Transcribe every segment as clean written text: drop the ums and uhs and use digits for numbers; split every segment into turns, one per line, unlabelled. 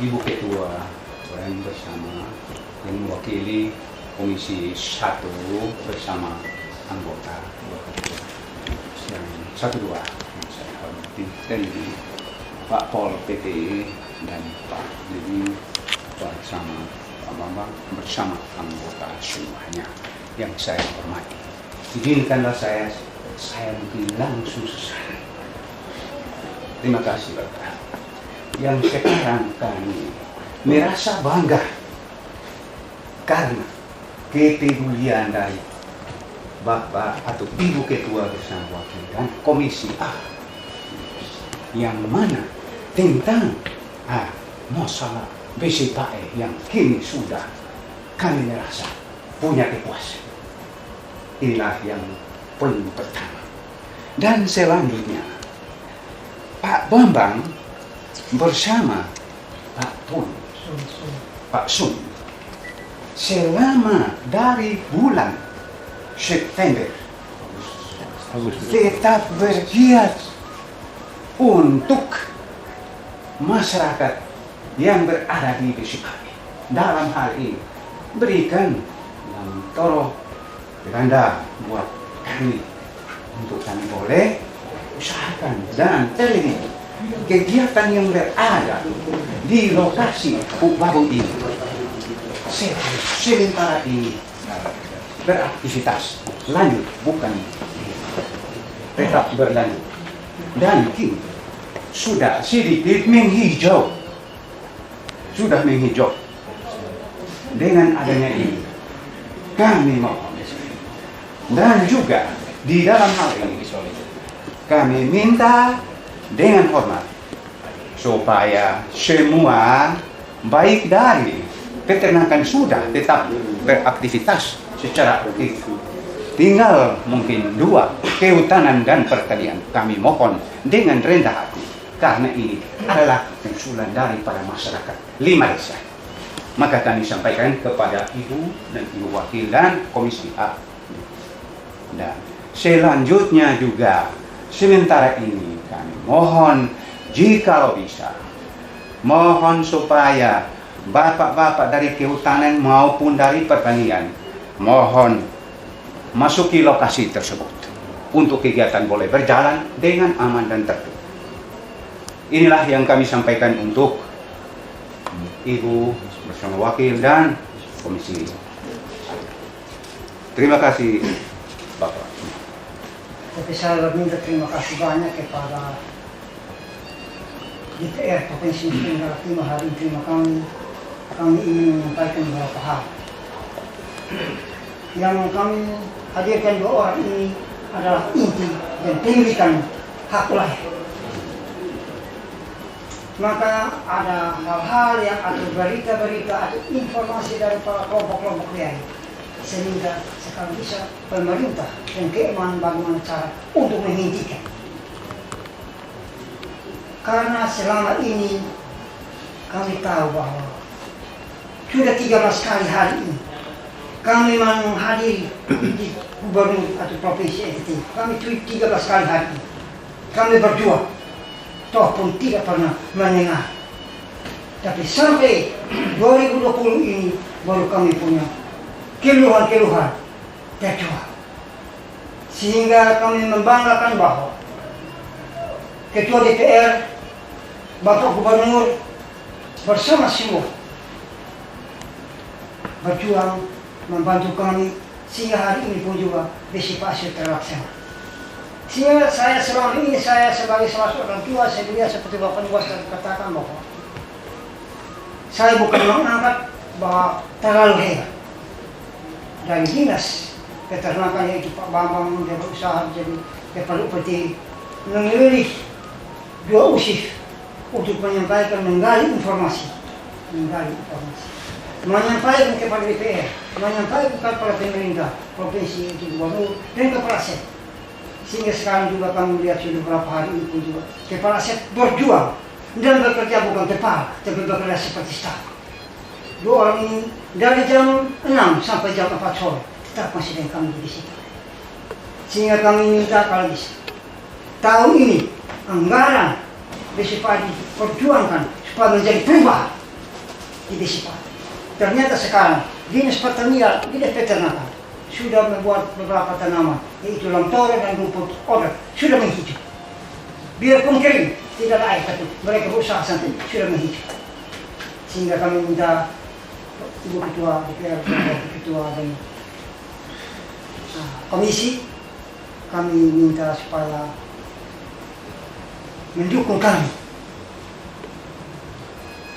Ibu Ketua yang bersama yang mewakili Komisi 1 bersama anggota yang 1-2 yang saya hormati dan Pak Pol PT dan Pak Dedi bersama Pak Bambang bersama anggota semuanya yang saya hormati. Izinkanlah saya mungkin langsung selesai. Terima kasih Bapak. Yang sekarang kami merasa bangga karena kepedulian dari Bapak atau Ibu Ketua bersama Wakil dan Komisi A yang mana tentang masalah BCPAE yang kini sudah kami merasa punya kepuasan. Inilah yang poin pertama. Dan selanjutnya Pak Bambang bersama Pak Sun selama dari bulan September tetap bergiat untuk masyarakat yang berada di BCPAE. Dalam hal ini berikan yang toro beranda buat kami untuk kami boleh usahakan dan teliti kegiatan yang berada di lokasi Baru ini sementara ini beraktivitas lanjut, bukan tetap berlanjut, dan kini sudah sedikit menghijau, dengan adanya ini kami mohon dan juga di dalam hal ini kami minta dengan hormat supaya semua baik dari peternakan sudah tetap beraktivitas secara aktif. Tinggal mungkin 2, kehutanan dan pertanian. Kami mohon dengan rendah hati karena ini adalah usulan dari para masyarakat 5 desa. Maka kami sampaikan kepada Ibu dan Ibu Wakil dan Komisi A. Dan selanjutnya juga sementara ini kami mohon jikalau bisa, mohon supaya bapak-bapak dari kehutanan maupun dari pertanian mohon masuki lokasi tersebut untuk kegiatan boleh berjalan dengan aman dan tertib. Inilah yang kami sampaikan untuk Ibu bersama Wakil dan Komisi. Terima kasih Bapak.
Tapi saya minta terima kasih banyak kepada DPR Provinsi Nusa Tenggara Timur hari ini. Kami ingin menyampaikan beberapa hal. Yang kami hadirkan 2 orang ini adalah inti dan pemilikan hak lahir. Maka ada hal-hal yang atau berita-berita atau informasi dari para kelompok-kelompok lain, sehingga sekarang bisa pemerintah dan keamanan bagaimana cara untuk menghentikan. Karena selama ini kami tahu bahwa sudah 13 kali hari ini kami menghadiri di gubernur atau provinsi NTT. Kami 13 kali hari ini kami berjuang, toh pun tidak pernah mendengar. Tapi sampai 2020 ini baru kami punya keluhan-keluhan terjual. Sehingga kami membanggakan bahwa Ketua DPR, Bapak Gubernur bersama semua berjuang membantu kami sehingga hari ini pun juga BCPAE terlaksana. Sehingga saya selama ini saya sebagai salah seorang tua saya lihat seperti Bapak Nuwas katakan bahwa saya bukan mengangkat bahwa terlalu hebat. Dari dinas peternakan yaitu Pak Bambang dia berusaha jadi kepala upeti memilih 2 usif untuk menyampaikan menggali informasi, menyampaikan kepada DPR, menyampaikan kepada pemerintah provinsi itu gubernur dan kepala set. Sehingga sekarang juga kami melihat sudah beberapa hari ini pun juga kepala set berjuang dan bekerja bukan kepala tapi bekerja seperti staf. 2 orang ini dari jam 6 sampai jam 4 sore tetap masih dengan kami di situ. Sehingga kami minta kalau bisa tahun ini anggaran BCPAE diperjuangkan supaya menjadi perubahan di Desi Pak. Ternyata sekarang Dinas Pertanian, Dinas Peternakan sudah membuat beberapa tanaman, yaitu lamtoro dan rumput odot, sudah menghijau. Biarpun kering, tidak ada air, tapi mereka berusaha sampai sudah menghijau. Sehingga kami minta Ibu Ketua DPR, Ketua dan Komisi, kami minta supaya mendukung kami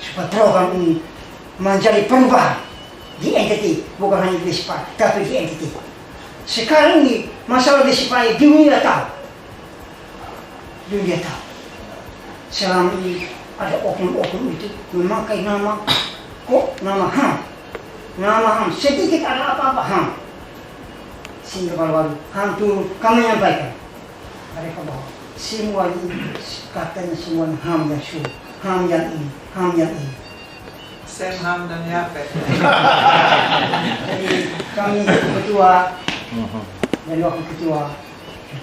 supaya program ini menjadi perubahan di NTT, bukan hanya di Desi Pak, tapi di NTT. Sekarang ini masalah Desi Pak dunia tahu, selama ini ada oknum-oknum itu memakai nama HAM, sedikit ada apa-apa HAM, sehingga baru-baru HAM turun, kami menyampaikan mereka bahwa semua ini katanya semua HAM yang suruh, HAM yang ini, HAM yang ini.
Sam Ham dan Yafet.
Jadi kami ketua dan wakil ketua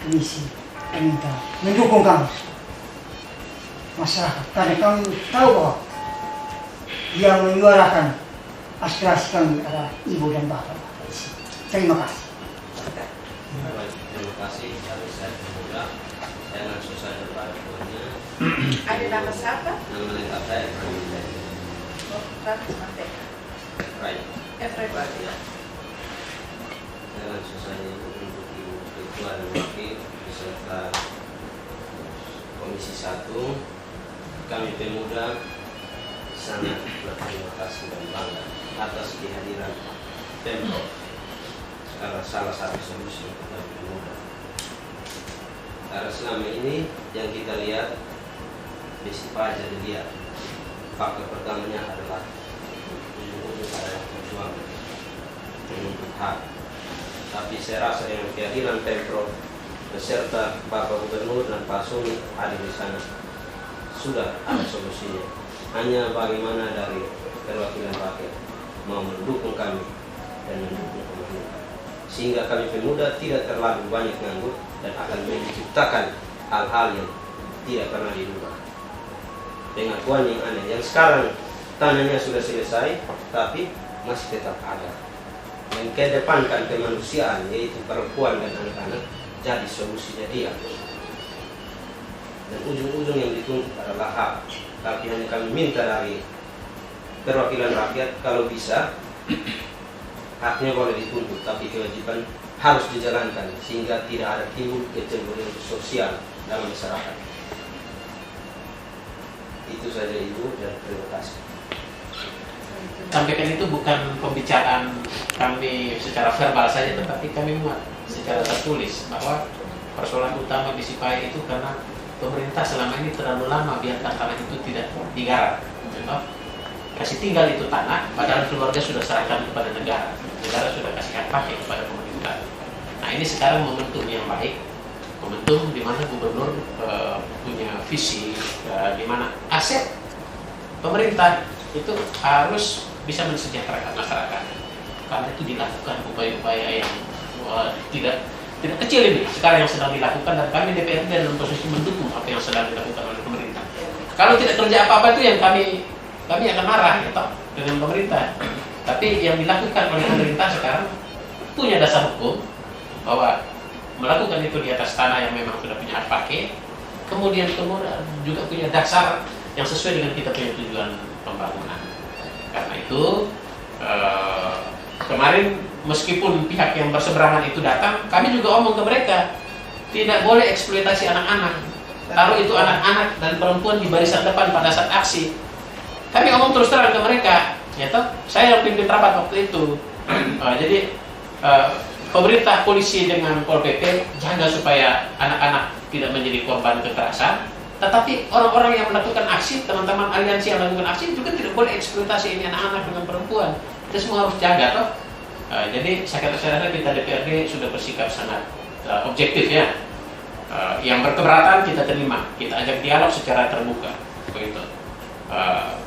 komisi minta mendukung kami masyarakat, karena kami tahu bahwa yang menyuarakan aspirasi kami adalah ibu dan bapak. Terima kasih.
Terima kasih. Dari saya Pemuda, saya langsung saja pada poinnya.
Ada nama siapa?
Nama lengkap saya Efraim Hidayat.
Ratus Merdeka. Efraim.
Ya. Saya langsung saja untuk Ibu Ketua dan Wakil beserta Komisi 1. Kami Pemuda sangat berterima kasih dan bangga atas kehadiran Pemprov karena salah satu solusi untuk kami Pemuda. Karena selama ini yang kita lihat Desi Pak jadi lihat faktor pertamanya adalah ujung-ujung adalah perjuangan menuntut hak. Tapi saya rasa dengan kehadiran Pemprov beserta Bapak Gubernur dan Pak Sumi hadir di sana sudah ada solusinya. Hanya bagaimana dari perwakilan rakyat mau mendukung kami dan mendukung pemerintah, sehingga kami Pemuda tidak terlalu banyak nganggur dan akan menciptakan hal-hal yang tidak pernah diduga. Pengakuan yang aneh, yang sekarang tanahnya sudah selesai, tapi masih tetap ada. Yang kedepankan kemanusiaan, yaitu perempuan dan anak-anak, jadi solusinya dia. Dan ujung-ujung yang dituntut adalah hak. Tapi hanya kami minta dari perwakilan rakyat, kalau bisa haknya boleh dituntut, tapi kewajiban harus dijalankan sehingga tidak ada timbul kecemburuan sosial dalam masyarakat. Itu saja Ibu, dan terima kasih.
Sampaikan itu bukan pembicaraan kami secara verbal saja, tetapi kami muat secara tertulis bahwa persoalan utama di Sipai itu karena pemerintah selama ini terlalu lama biarkan tanah itu tidak digarap. Kasih tinggal itu tanah, padahal keluarga sudah serahkan kepada negara. Negara sudah kasih hak pakai kepada pemerintah. Nah, ini sekarang momentum yang baik, momentum di mana gubernur punya visi, di mana aset pemerintah itu harus bisa mensejahterakan masyarakat. Karena itu dilakukan upaya-upaya yang tidak kecil ini sekarang yang sedang dilakukan, dan kami DPRD dalam posisi mendukung apa yang sedang dilakukan oleh pemerintah. Kalau tidak kerja apa-apa itu yang kami akan marah ya, dengan pemerintah. Tapi yang dilakukan oleh pemerintah sekarang punya dasar hukum bahwa melakukan itu di atas tanah yang memang sudah punya hak pakai, kemudian juga punya dasar yang sesuai dengan kita punya tujuan pembangunan. Karena itu kemarin meskipun pihak yang berseberangan itu datang, kami juga omong ke mereka, tidak boleh eksploitasi anak-anak. Taruh itu anak-anak dan perempuan di barisan depan pada saat aksi. Kami omong terus terang ke mereka, ya toh, saya yang pimpin rapat waktu itu. Jadi pemerintah, polisi dengan Pol PP jaga supaya anak-anak tidak menjadi korban kekerasan. Tetapi orang-orang yang melakukan aksi, teman-teman aliansi yang melakukan aksi juga tidak boleh eksploitasi ini anak-anak dengan perempuan. Kita semua harus jaga toh. Jadi saya rasa kita DPRD sudah bersikap sangat objektif ya. Yang berkeberatan kita terima, kita ajak dialog secara terbuka, begitu.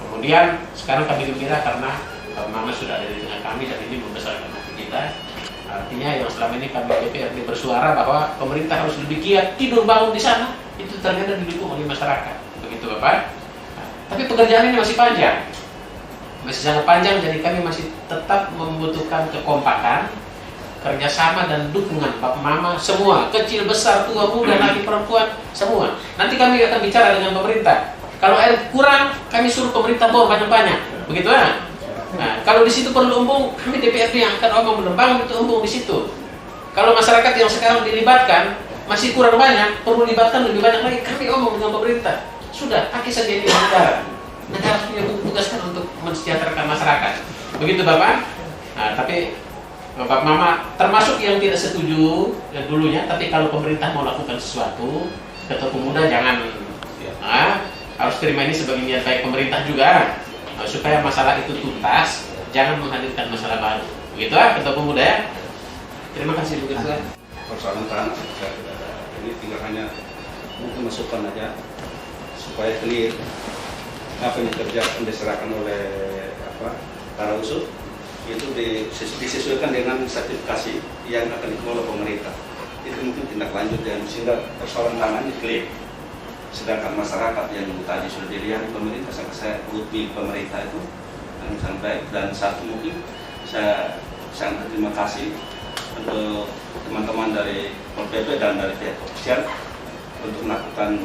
Kemudian sekarang kami gembira karena Mama sudah ada di tengah kami dan ini membesarkan hati kita. Artinya yang selama ini kami DPRD bersuara bahwa pemerintah harus lebih giat tidur bangun di sana, itu ternyata didukung oleh masyarakat, begitu Bapak. Tapi pekerjaan ini masih panjang. masih sangat panjang, jadi kami masih tetap membutuhkan kekompakan, kerjasama dan dukungan Bapak Mama semua, kecil, besar, tua, muda, laki, perempuan, semua. Nanti kami akan bicara dengan pemerintah. Kalau air kurang, kami suruh pemerintah bawa banyak-banyak, begitu ya. Nah, kalau di situ perlu embung, kami DPRD yang akan omong menembang itu embung di situ. Kalau masyarakat yang sekarang dilibatkan masih kurang banyak, perlu libatkan lebih banyak lagi, kami omong dengan pemerintah. Sudah, pakai saja ini negara. Negara punya tugaskan untuk mensejahterakan masyarakat. Begitu Bapak. Nah, tapi Bapak Mama termasuk yang tidak setuju yang dulunya, tapi kalau pemerintah mau lakukan sesuatu, Ketua Pemuda jangan harus terima ini sebagai niat baik pemerintah juga, supaya masalah itu tuntas, jangan menghadirkan masalah baru. Begitu Ketua Pemuda ya. Terima kasih begitu.
Persoalan tanah ini tinggal hanya mungkin masukan aja supaya clear apa yang diserahkan oleh para usul itu disesuaikan dengan sertifikasi yang akan dikelola pemerintah. Itu mungkin tindak lanjut dan sehingga persoalan tanah ini clear. Sedangkan masyarakat yang tadi sudah dilihat pemerintah, saya goodwill pemerintah itu sangat baik. Dan satu mungkin saya sangat terima kasih untuk teman-teman dari PP dan dari pihak kepolisian untuk melakukan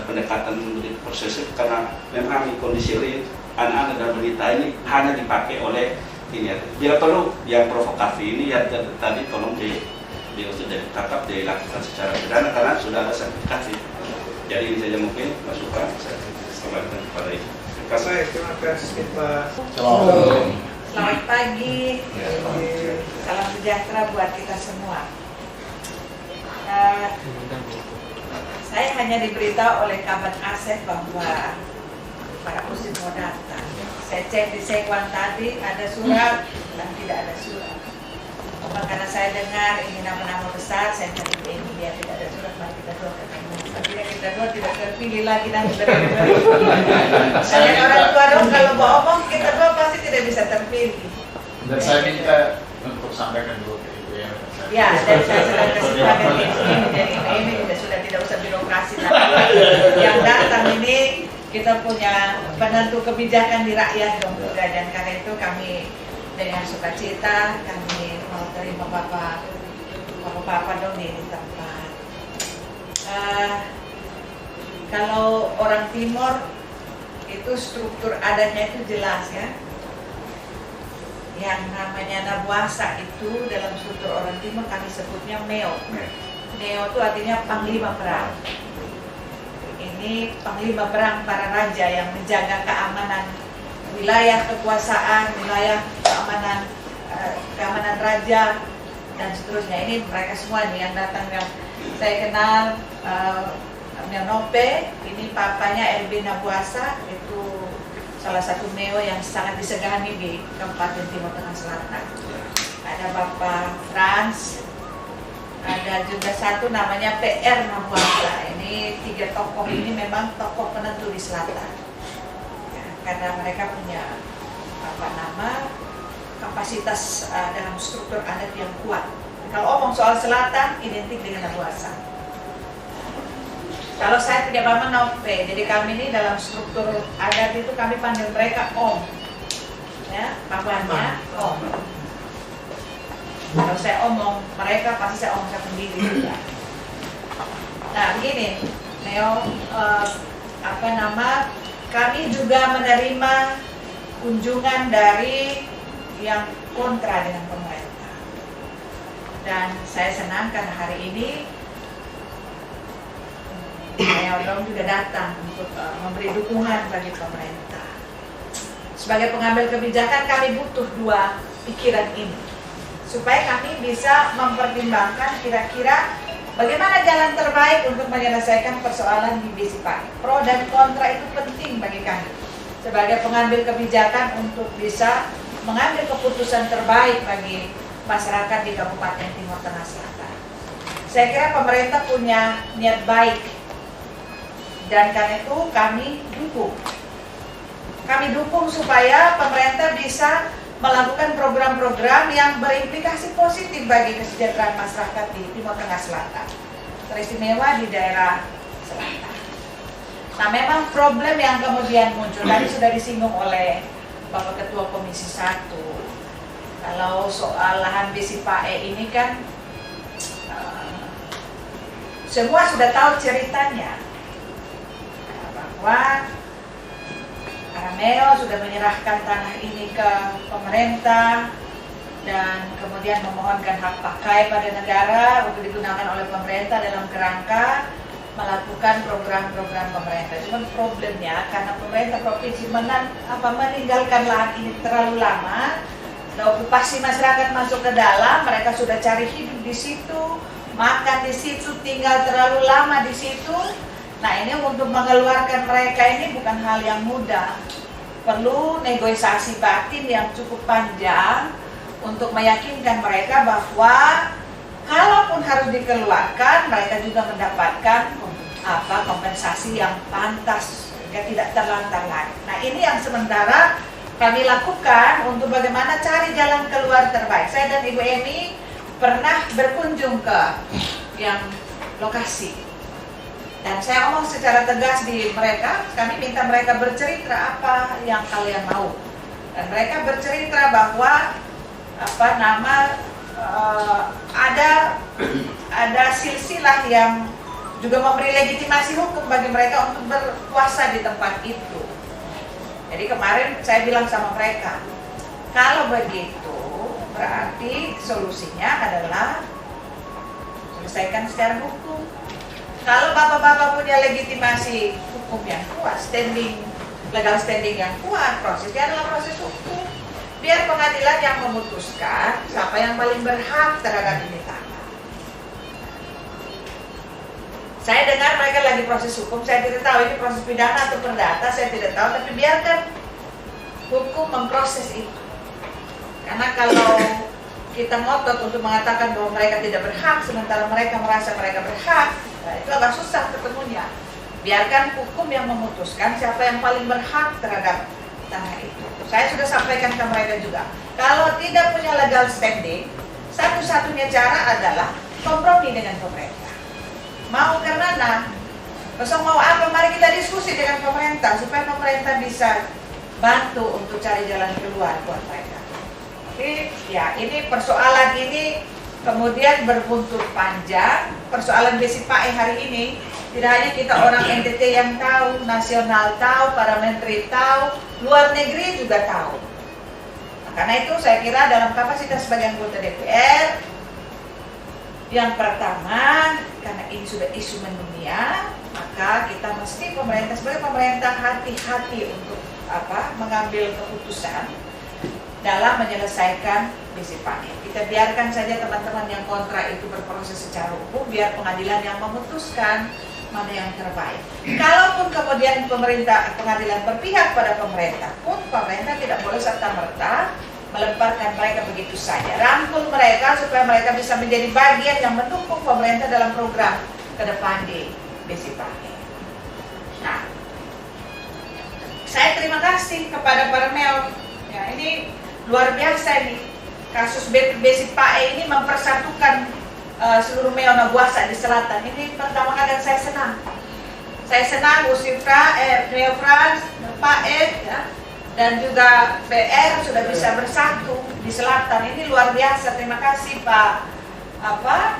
pendekatan menjadi proses itu, karena memang kondisi real anak-anak dan wanita ini hanya dipakai oleh ini ya. Bila perlu yang provokatif ini ya tadi tolong untuk ditangkap, dilakukan secara pidana karena sudah ada sertifikasi. Jadi ini saja mungkin masukan saya kembalikan kepada Ibu. Terima kasih.
Terima kasih Pak.
Selamat pagi. Salam sejahtera buat kita semua. Saya hanya diberitahu oleh Kaban Asep bahwa para usul mau datang. Saya cek di Sekwan tadi ada surat dan tidak ada surat. Karena saya dengar ini nama-nama besar, saya cari ini dia tidak ada surat, mari kita doa ketemu. Akhirnya kita doa tidak terpilih lagi nanti dari saya orang tua dong kalau mau omong kita doa pasti tidak bisa terpilih.
Dan saya minta untuk sampaikan dulu ke Ibu ya.
Ya, dan saya sedang kesempatan ini jadi ini sudah tidak usah birokrasi lagi. Yang datang ini kita punya penentu kebijakan di rakyat dong juga, dan karena itu kami dengan sukacita kami mau terima bapak dong di tempat. Kalau orang Timur itu struktur adatnya itu jelas ya. Yang namanya Nabuasa itu dalam struktur orang Timur kami sebutnya Meo. Meo itu artinya panglima perang. Ini panglima perang para raja yang menjaga keamanan wilayah kekuasaan, wilayah keamanan raja dan seterusnya. Ini mereka semua nih yang datang yang saya kenal. Nope, ini papanya LB Nabuasa, itu salah satu Meo yang sangat disegani di Kabupaten Timur Tengah Selatan. Ada Bapak Franz, ada juga satu namanya PR Nabuasa. Ini tiga tokoh ini memang tokoh penentu di selatan. Ya, karena mereka punya kapasitas dalam struktur adat yang kuat. Kalau omong soal selatan identik dengan Nabuasa. Kalau saya punya mama Nope, jadi kami ini dalam struktur adat itu kami panggil mereka Om, ya, pamannya Om. Kalau saya omong mereka pasti saya omong sendiri juga. Nah begini, Neo, kami juga menerima kunjungan dari yang kontra dengan pemerintah. Dan saya senang karena hari ini Neo juga datang untuk memberi dukungan bagi pemerintah. Sebagai pengambil kebijakan kami butuh dua pikiran ini supaya kami bisa mempertimbangkan kira-kira bagaimana jalan terbaik untuk menyelesaikan persoalan di Besipati. Pro dan kontra itu penting bagi kami sebagai pengambil kebijakan untuk bisa mengambil keputusan terbaik bagi masyarakat di Kabupaten Timur Tengah Selatan. Saya kira pemerintah punya niat baik dan karena itu kami dukung. Kami dukung supaya pemerintah bisa melakukan program-program yang berimplikasi positif bagi kesejahteraan masyarakat di Timur Tengah Selatan, teristimewa di daerah selatan. Nah, memang problem yang kemudian muncul tadi sudah disinggung oleh Bapak Ketua Komisi 1, kalau soal lahan Besi Pae ini kan semua sudah tahu ceritanya, bahwa Arameo sudah menyerahkan tanah ini ke pemerintah dan kemudian memohonkan hak pakai pada negara untuk digunakan oleh pemerintah dalam kerangka melakukan program-program pemerintah. Cuma problemnya karena pemerintah provinsi meninggalkan lahan ini terlalu lama, okupasi masyarakat masuk ke dalam, mereka sudah cari hidup di situ, makan di situ, tinggal terlalu lama di situ. Nah, ini untuk mengeluarkan mereka ini bukan hal yang mudah. Perlu negosiasi batin yang cukup panjang untuk meyakinkan mereka bahwa kalaupun harus dikeluarkan, mereka juga mendapatkan kompensasi yang pantas, sehingga tidak terlantar lagi. Nah, ini yang sementara kami lakukan untuk bagaimana cari jalan keluar terbaik. Saya dan Ibu Emi pernah berkunjung ke yang lokasi, dan saya ngomong secara tegas di mereka, kami minta mereka bercerita apa yang kalian mau, dan mereka bercerita bahwa ada silsilah yang juga memberi legitimasi hukum bagi mereka untuk berkuasa di tempat itu. Jadi kemarin saya bilang sama mereka, kalau begitu berarti solusinya adalah selesaikan secara hukum. Kalau bapak-bapak punya legitimasi hukum yang kuat, legal standing yang kuat, prosesnya adalah proses hukum. Biar pengadilan yang memutuskan siapa yang paling berhak terhadap ini tanah. Saya dengar mereka lagi proses hukum, saya tidak tahu ini proses pidana atau perdata, saya tidak tahu, tapi biarkan hukum memproses itu. Karena kalau kita ngotot untuk mengatakan bahwa mereka tidak berhak, sementara mereka merasa mereka berhak, nah itu agak susah ketemunya. Biarkan hukum yang memutuskan siapa yang paling berhak terhadap tanah itu. Saya sudah sampaikan ke mereka juga, kalau tidak punya legal standing, satu-satunya cara adalah kompromi dengan pemerintah. Mau ke mana? Besok mau apa? Mari kita diskusi dengan pemerintah supaya pemerintah bisa bantu untuk cari jalan keluar buat mereka. Oke, ya ini persoalan ini kemudian berbuntut panjang. Persoalan Besi Pae hari ini tidak hanya kita orang NTT yang tahu, nasional tahu, para menteri tahu, luar negeri juga tahu. Nah, karena itu saya kira dalam kapasitas sebagai anggota DPR, yang pertama, karena ini sudah isu mendunia, maka kita mesti sebagai pemerintah hati-hati untuk mengambil keputusan dalam menyelesaikan Besi Pae. Kita biarkan saja teman-teman yang kontra itu berproses secara hukum, biar pengadilan yang memutuskan mana yang terbaik. Kalaupun kemudian pengadilan berpihak pada pemerintah pun, pemerintah tidak boleh serta-merta melemparkan mereka begitu saja. Rangkul mereka supaya mereka bisa menjadi bagian yang mendukung pemerintah dalam program ke depan di Besi Pae. Nah, saya terima kasih kepada para Meo. Ya, ini luar biasa ini. Kasus Besi Pae ini mempersatukan seluruh Meo Nabuasa di selatan. Ini pertama kali saya senang. Saya senang Meo Frans, Pae, ya, dan juga PR sudah bisa bersatu di selatan. Ini luar biasa. Terima kasih Bapak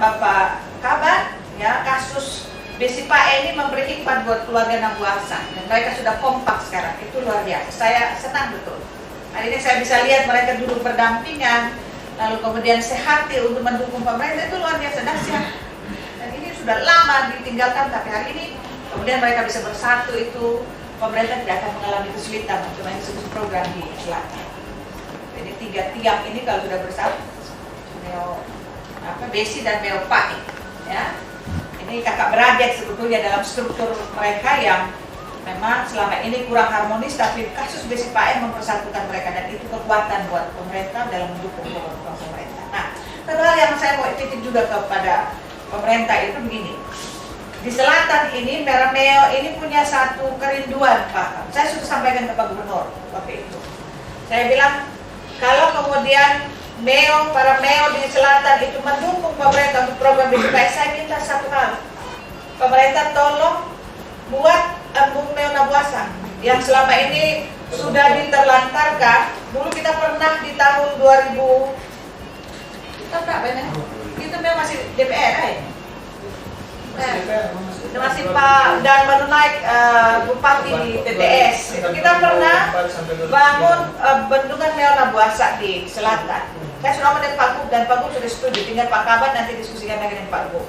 Kabar, ya. Kasus Besi Pae ini memberi hikmat buat keluarga Nabuasa, dan mereka sudah kompak sekarang. Itu luar biasa. Saya senang betul. Hari ini saya bisa lihat mereka duduk berdampingan, lalu kemudian sehati untuk mendukung pemerintah. Itu luar biasa dahsyat. Dan ini sudah lama ditinggalkan, tapi hari ini kemudian mereka bisa bersatu. Itu pemerintah tidak akan mengalami kesulitan untuk mengeksekusi program di selatan. Jadi tiga tiang ini kalau sudah bersatu, Besi dan Meo Pae, ya, ini kakak beradik sebetulnya dalam struktur mereka yang memang selama ini kurang harmonis, tapi kasus Besi Pae mempersatukan mereka, dan itu kekuatan buat pemerintah dalam mendukung program pemerintah. Nah, satu hal yang saya mau titip juga kepada pemerintah itu begini. Di selatan ini, Meo ini punya satu kerinduan, Pak. Saya sudah sampaikan ke Pak Gubernur waktu itu. Saya bilang, kalau kemudian para Meo di selatan itu mendukung pemerintah untuk program Besi Pae, saya minta satu hal. Pemerintah tolong buat Embung Meo Nabuasa yang selama ini sudah diterlantarkan. Dulu kita pernah di tahun 2000 kita berapa ya? Itu memang masih DPR ya? Masih Pak dan baru naik bupati di TTS. Kita pernah bangun bendungan Meona Buasa di selatan. Saya sudah dengan Pak Gub dan Pak Gub sudah setuju. Tinggal Pak Kaban nanti diskusikan lagi dengan Pak Gub.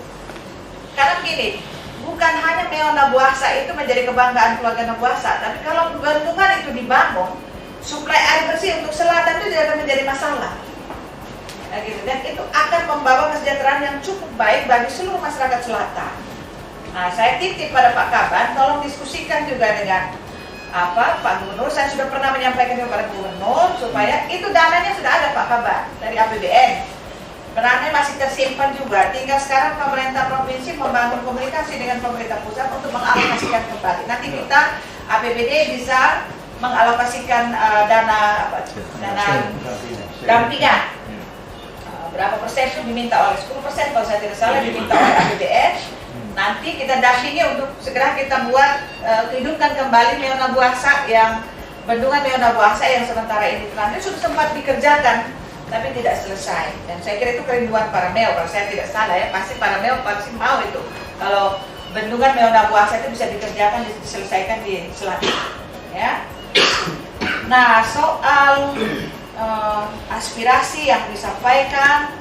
Karena gini, bukan hanya Meona Buasa itu menjadi kebanggaan keluarga Nabuasa, tapi kalau bendungan itu dibangun, suplai air bersih untuk selatan itu tidak akan menjadi masalah. Nah, gitu. Dan itu akan membawa kesejahteraan yang cukup baik bagi seluruh masyarakat selatan. Nah, saya titip pada Pak Kaban, tolong diskusikan juga dengan Pak Gubernur. Saya sudah pernah menyampaikan kepada Gubernur supaya itu dananya sudah ada Pak Kaban dari APBN. Perannya masih tersimpan juga. Tinggal sekarang pemerintah provinsi membangun komunikasi dengan pemerintah pusat untuk mengalokasikan kembali. Nanti kita APBD bisa mengalokasikan dana dampingan. Berapa persen itu diminta oleh 10% kalau saya tidak salah diminta oleh APBN. Nanti kita dampingi untuk segera kita buat hidupkan kembali Meona Buasa yang bendungan Meona Buasa yang sementara ini terlantar sudah sempat dikerjakan tapi tidak selesai. Dan saya kira itu kerinduan para Meo, kalau saya tidak salah ya, pasti para Meo pasti mau itu kalau bendungan Meona Buasa itu bisa dikerjakan, diselesaikan di selatan ya. Nah, soal aspirasi yang disampaikan,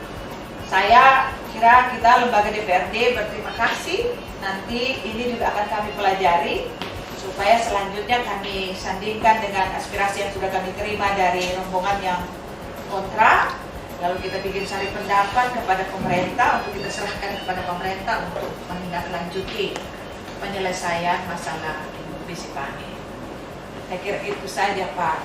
saya kira kita lembaga DPRD berterima kasih. Nanti ini juga akan kami pelajari supaya selanjutnya kami sandingkan dengan aspirasi yang sudah kami terima dari rombongan yang kontra. Lalu kita bikin sari pendapat kepada pemerintah untuk kita serahkan kepada pemerintah untuk menindaklanjuti penyelesaian masalah Bisipani. Saya kira itu saja Pak